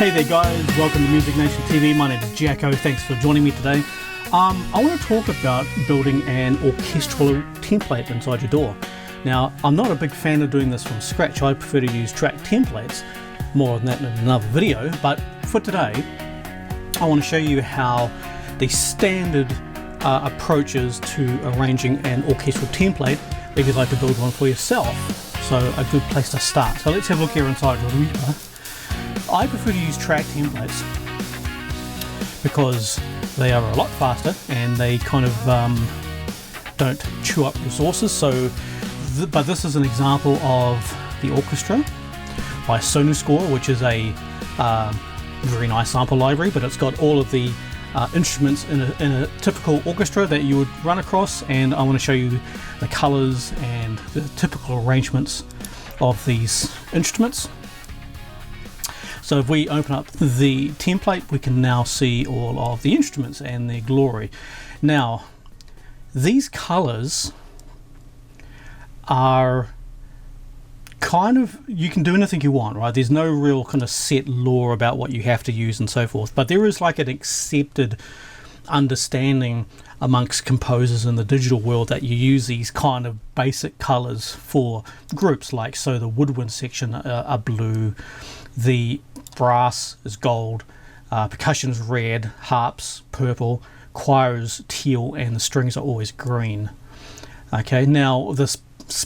Hey there guys, welcome to Music Nation TV. My name is Jacko, thanks for joining me today. I want to talk about building an orchestral template inside your DAW. Now, I'm not a big fan of doing this from scratch. I prefer to use track templates, more on that in another video, but for today I want to show you how the standard approach is to arranging an orchestral template if you'd like to build one for yourself. So a good place to start. So let's have a look here inside Reaper. I prefer to use track templates because they are a lot faster and they kind of don't chew up resources. So, but this is an example of the Orchestra by Sonuscore, which is a very nice sample library, but it's got all of the instruments in a typical orchestra that you would run across, and I want to show you the colors and the typical arrangements of these instruments. So if we open up the template, we can now see all of the instruments and their glory. Now, these colors are kind of, you can do anything you want, right? There's no real kind of set law about what you have to use and so forth, but there is like an accepted understanding amongst composers in the digital world that you use these kind of basic colors for groups. Like, so the Woodwinds section are blue, the brass is gold, percussion is red, harps purple, choir is teal, and the strings are always green. Okay, now the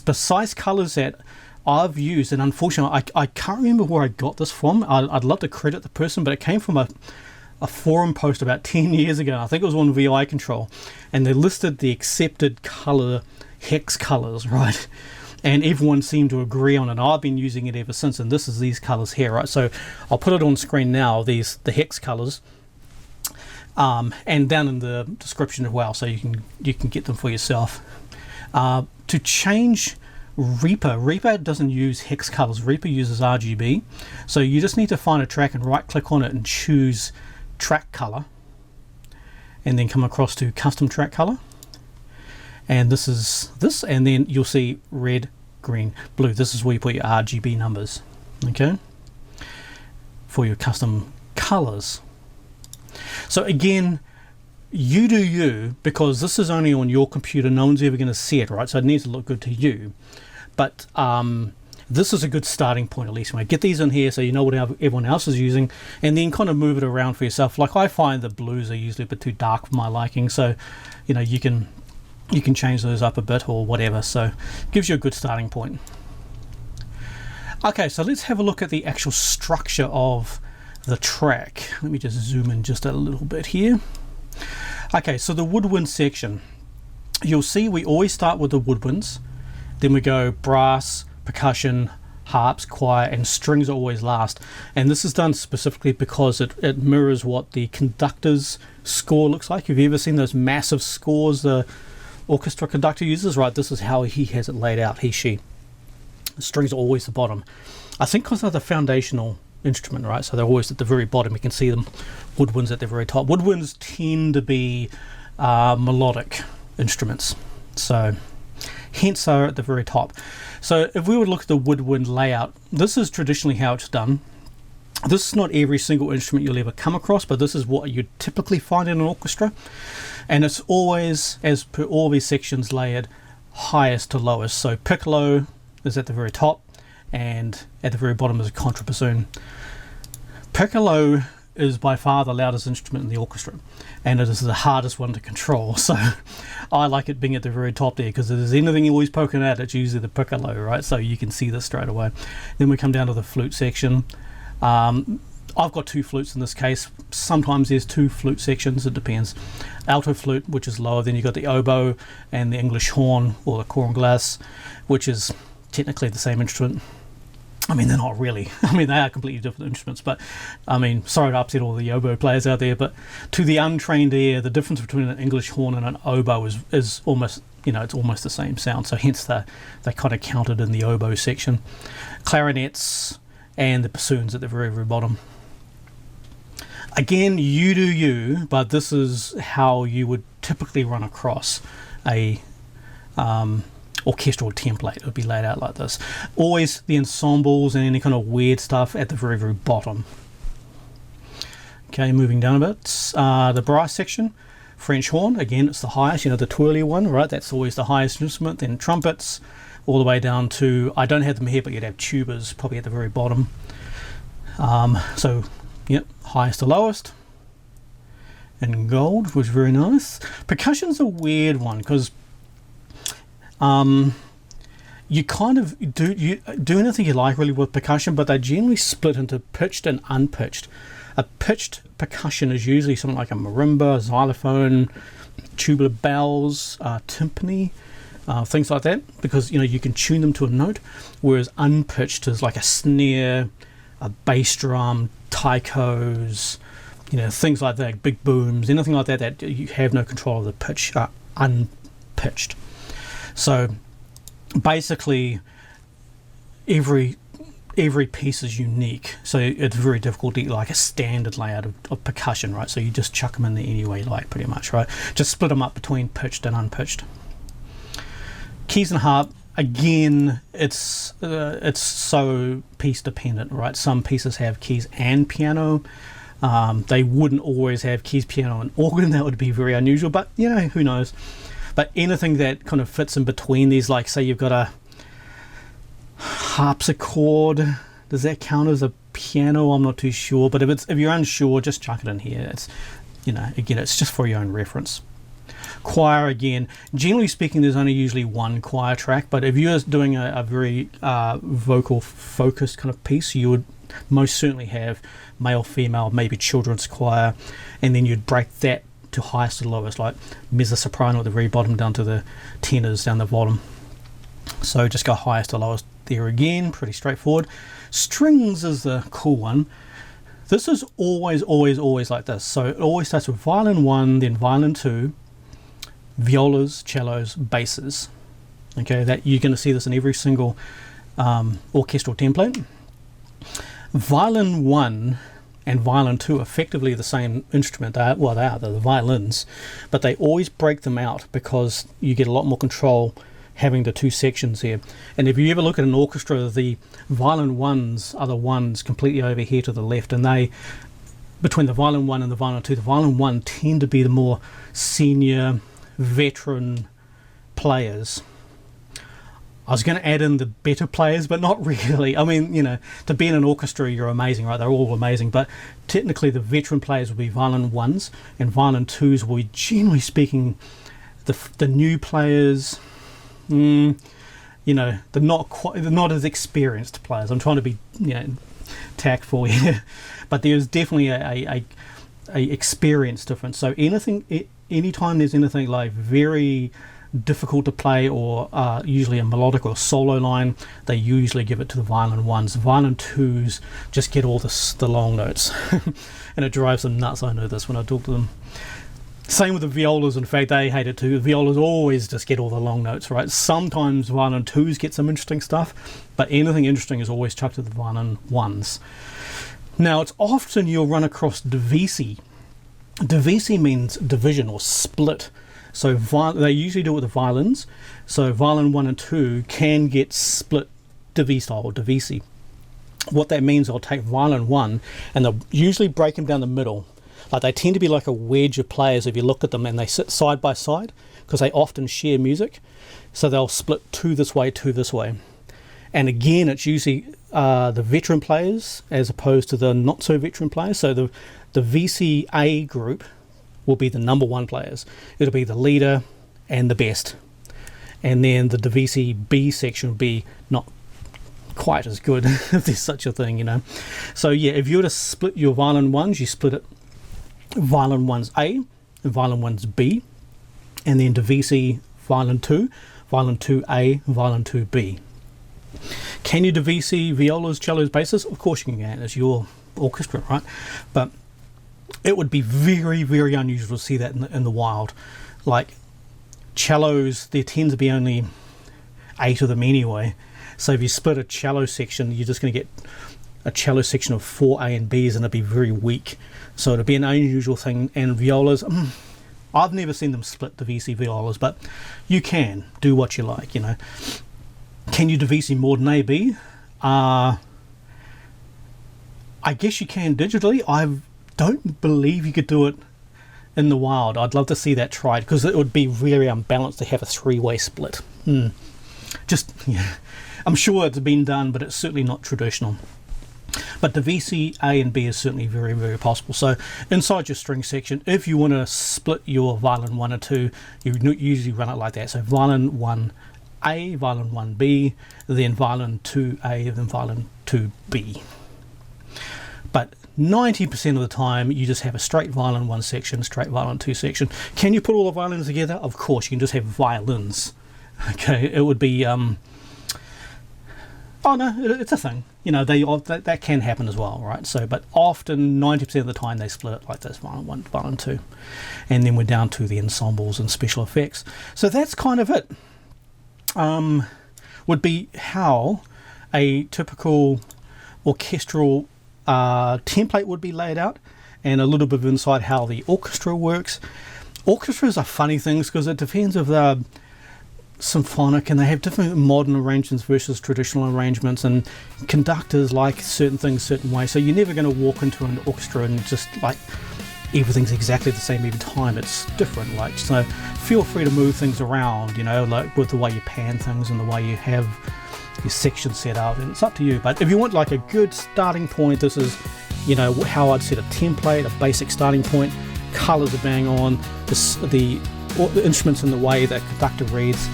precise colors that I've used, and unfortunately I can't remember where I got this from. I'd love to credit the person, but it came from a forum post about 10 years ago. I think it was on VI Control, and they listed the accepted color hex colors, right? And everyone seemed to agree on it. I've been using it ever since, and this is these colors here, right? So I'll put it on screen now, the hex colors, and down in the description as well, so you can get them for yourself. To change Reaper doesn't use hex colors. Reaper uses RGB, so you just need to find a track and right click on it and choose track color, and then come across to custom track color. And this is this, and then you'll see red, green, blue. This is where you put your RGB numbers, okay, for your custom colors. So again, you do you, because this is only on your computer. No one's ever going to see it, right? So it needs to look good to you. But this is a good starting point, at least. When I get these in here, so you know what everyone else is using, and then kind of move it around for yourself. Like, I find the blues are usually a bit too dark for my liking, so you know, you can change those up a bit or whatever. So it gives you a good starting point. Okay, so let's have a look at the actual structure of the track. Let me just zoom in just a little bit here. Okay, so the Woodwinds section, you'll see we always start with the Woodwinds, then we go brass, percussion, harps, choir, and strings are always last. And this is done specifically because it mirrors what the conductor's score looks like. Have you ever seen those massive scores the orchestra conductor uses? Right, this is how he has it laid out, he, she. The strings are always the bottom. I think because they're the foundational instrument, right? So they're always at the very bottom. You can see them. Woodwinds at the very top. Woodwinds tend to be melodic instruments, so hence they're at the very top. So if we would look at the woodwind layout, this is traditionally how it's done. This is not every single instrument you'll ever come across, but this is what you typically find in an orchestra, and it's always, as per all these sections, layered highest to lowest. So piccolo is at the very top, and at the very bottom is a contrabassoon. Piccolo is by far the loudest instrument in the orchestra, and it is the hardest one to control. So I like it being at the very top there, because if there's anything always poking out, it's usually the piccolo, right? So you can see this straight away. Then we come down to the flute section. I've got two flutes in this case. Sometimes there's two flute sections, it depends. Alto flute, which is lower, then you've got the oboe and the English horn, or the cornglass, which is technically the same instrument. I mean, they're not really. I mean, they are completely different instruments, but I mean, sorry to upset all the oboe players out there, but to the untrained ear, the difference between an English horn and an oboe is almost, you know, it's almost the same sound. So hence they kind of counted in the oboe section. Clarinets and the bassoons at the very, very bottom. Again, you do you, but this is how you would typically run across a orchestral template. It would be laid out like this. Always the ensembles and any kind of weird stuff at the very, very bottom. Okay, moving down a bit, the brass section, French horn, again it's the highest, you know, the twirly one, right, that's always the highest instrument. Then trumpets, all the way down to, I don't have them here, but you'd have tubas probably at the very bottom. So yep, highest to lowest. And gold was very nice. Percussion's a weird one because you kind of do anything you like really with percussion, but they generally split into pitched and unpitched. A pitched percussion is usually something like a marimba, xylophone, tubular bells, timpani, things like that, because you know you can tune them to a note. Whereas unpitched is like a snare, a bass drum, taikos, you know, things like that, big booms, anything like that that you have no control of the pitch, unpitched. So basically every piece is unique, so it's very difficult to get like a standard layout of percussion, right? So you just chuck them in there any way you like, pretty much, right? Just split them up between pitched and unpitched. Keys and harp, again, it's so piece dependent, right? Some pieces have keys and piano. They wouldn't always have keys, piano and organ. That would be very unusual, but you know, who knows. But anything that kind of fits in between these, like say you've got a harpsichord, does that count as a piano? I'm not too sure, but if you're unsure, just chuck it in here. It's, you know, again, it's just for your own reference. Choir, again, generally speaking, there's only usually one choir track, but if you're doing a very vocal focused kind of piece, you would most certainly have male, female, maybe children's choir, and then you'd break that to highest to lowest, like mezzo soprano at the very bottom down to the tenors down the bottom. So just go highest to lowest there again, pretty straightforward. Strings is the cool one. This is always like this. So it always starts with violin 1, then violin 2, violas, cellos, basses. Okay, that you're going to see this in every single orchestral template. Violin 1 and violin 2 are effectively the same instrument. They're the violins, but they always break them out because you get a lot more control having the two sections here. And if you ever look at an orchestra, the violin 1s are the ones completely over here to the left, and they, between the violin 1 and the violin 2, the violin 1 tend to be the more senior, veteran players. I was going to add in the better players, but not really. I mean, you know, to be in an orchestra, you're amazing, right? They're all amazing, but technically the veteran players will be violin 1s, and violin 2s will be, generally speaking, the new players. You know, they're not as experienced players. I'm trying to be, you know, tactful here, but there's definitely a experience difference. So anytime there's anything like very difficult to play, or usually a melodic or solo line, they usually give it to the violin 1s. Violin 2s just get all the long notes, and it drives them nuts. I know this when I talk to them. Same with the violas. In fact, they hate it too. The violas always just get all the long notes, right? Sometimes violin 2s get some interesting stuff, but anything interesting is always chucked to the violin 1s. Now, it's often you'll run across divisi. Divisi means division or split. So they usually do it with the violins. So violin 1 and 2 can get split divisi style or divisi. What that means, I'll take violin 1 and they'll usually break them down the middle. Like they tend to be like a wedge of players if you look at them, and they sit side by side because they often share music. So they'll split 2 this way, 2 this way. And again, it's usually the veteran players as opposed to the not so veteran players. So the VCA group will be the number 1 players. It'll be the leader and the best. And then the divisi B section will be not quite as good, if there's such a thing, you know. So yeah, if you were to split your violin 1s, you split it violin 1's A and violin 1's B, and then divisi violin 2, violin 2A, violin 2B. Can you divisi violas, cellos, basses? Of course you can. It's your orchestra, right? But it would be very, very unusual to see that in the wild. Like cellos, there tends to be only 8 of them anyway. So if you split a cello section, you're just going to get a cello section of 4 A and Bs, and it'd be very weak. So it'd be an unusual thing. And violas, I've never seen them split divisi violas, but you can do what you like, you know. Can you divisi more than A, B? I guess you can digitally. don't believe you could do it in the wild. I'd love to see that tried, because it would be very unbalanced to have a three-way split. Just, yeah, I'm sure it's been done, but it's certainly not traditional. But divisi A and B is certainly very, very possible. So inside your string section, if you want to split your violin 1 or 2, you usually run it like that. So violin 1A, violin 1B, then violin 2A, then violin 2B. But 90% of the time, you just have a straight violin 1 section, straight violin 2 section. Can you put all the violins together? Of course, you can just have violins. Okay, it would be... oh no, it's a thing. You know, that can happen as well, right? So, but often 90% of the time they split it like this: violin 1, violin 2, and then we're down to the ensembles and special effects. So that's kind of it. Would be how a typical orchestral template would be laid out, and a little bit of insight how the orchestra works. Orchestras are funny things because it depends if they're symphonic, and they have different modern arrangements versus traditional arrangements, and conductors like certain things certain ways. So you're never going to walk into an orchestra and just like everything's exactly the same every time. It's different. Like, so feel free to move things around, you know, like with the way you pan things and the way you have your section set up, and it's up to you. But if you want like a good starting point, this is, you know, how I'd set a template, a basic starting point. Colors are bang on, the instruments in the way that conductor reads.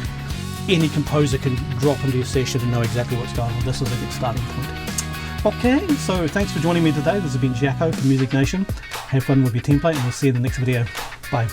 Any composer can drop into your session and know exactly what's going on. This is a good starting point. Okay, so thanks for joining me today. This has been Jacko from Music Nation. Have fun with your template, and we'll see you in the next video. Bye.